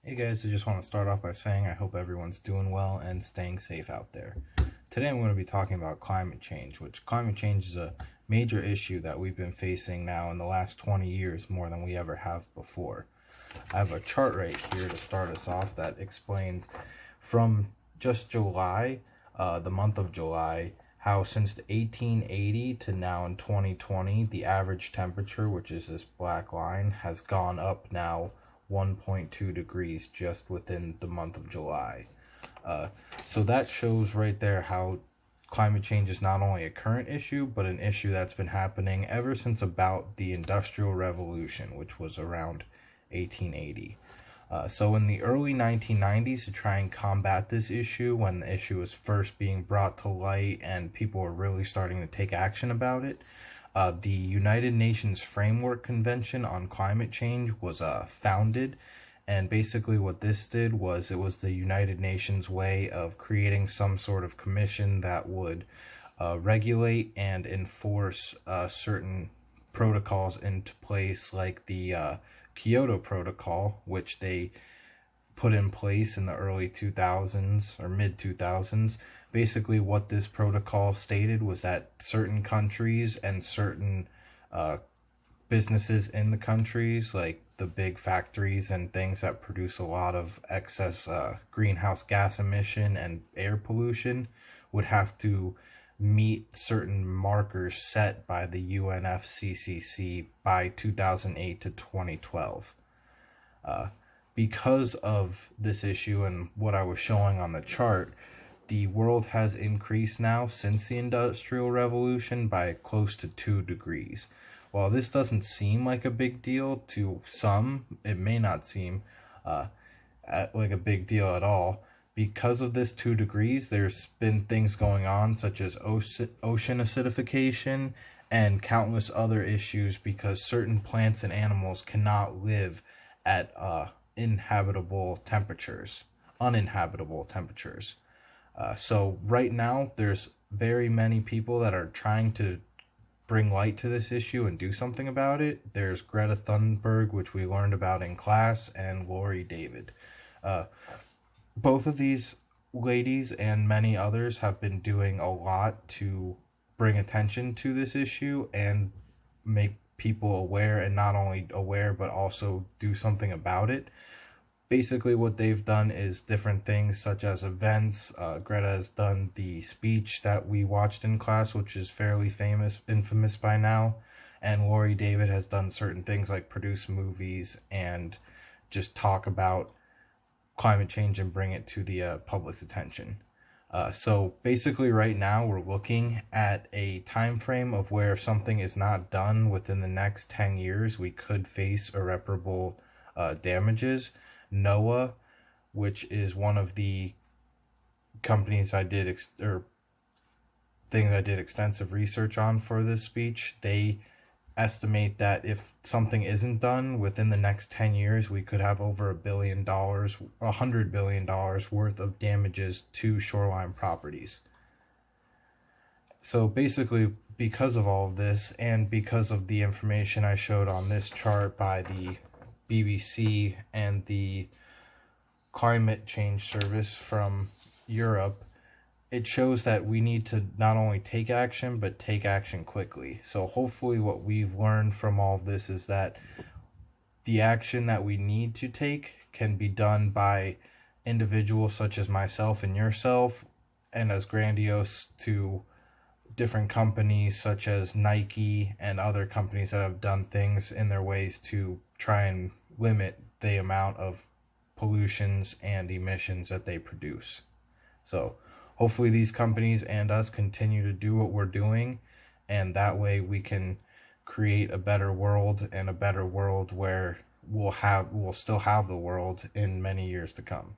Hey guys, I just want to start off by saying I hope everyone's doing well and staying safe out there. Today I'm going to be talking about climate change, which climate change is a major issue that we've been facing now in the last 20 years more than we ever have before. I have a chart right here to start us off that explains from just July, the month of July, how since 1880 to now in 2020, the average temperature, which is this black line, has gone up now 1.2 degrees just within the month of July. So that shows right there how climate change is not only a current issue, but an issue that's been happening ever since about the Industrial Revolution, which was around 1880. So in the early 1990s, to try and combat this issue, when the issue was first being brought to light and people were really starting to take action about it, the United Nations Framework Convention on Climate Change was founded. And basically what this did was it was the United Nations way of creating some sort of commission that would regulate and enforce certain protocols into place, like the Kyoto Protocol, which they put in place in the early 2000s or mid 2000s. Basically what this protocol stated was that certain countries and certain businesses in the countries, like the big factories and things that produce a lot of excess greenhouse gas emission and air pollution, would have to meet certain markers set by the UNFCCC by 2008 to 2012. Because of this issue and what I was showing on the chart, the world has increased now since the Industrial Revolution by close to 2 degrees. While this doesn't seem like a big deal to some, it may not seem like a big deal at all. Because of this 2 degrees, there's been things going on such as ocean acidification and countless other issues, because certain plants and animals cannot live at uninhabitable temperatures. So right now, there's very many people that are trying to bring light to this issue and do something about it. There's Greta Thunberg, which we learned about in class, and Lori David. Both of these ladies and many others have been doing a lot to bring attention to this issue and make people aware, and not only aware but also do something about it. Basically what they've done is different things such as events. Greta has done the speech that we watched in class, which is fairly infamous by now, and Lori David has done certain things like produce movies and just talk about climate change and bring it to the public's attention. So basically right now we're looking at a time frame of where if something is not done within the next 10 years, we could face irreparable damages. NOAA, which is one of the companies I did things I did extensive research on for this speech, they estimate that if something isn't done within the next 10 years, we could have over $1 billion, $100 billion worth of damages to shoreline properties. So basically, because of all of this, and because of the information I showed on this chart by the BBC and the Climate Change Service from Europe, it shows that we need to not only take action, but take action quickly. So hopefully what we've learned from all of this is that the action that we need to take can be done by individuals such as myself and yourself, and as grandiose to different companies such as Nike and other companies that have done things in their ways to try and limit the amount of pollutions and emissions that they produce. So hopefully these companies and us continue to do what we're doing, and that way we can create a better world, and a better world where we'll still have the world in many years to come.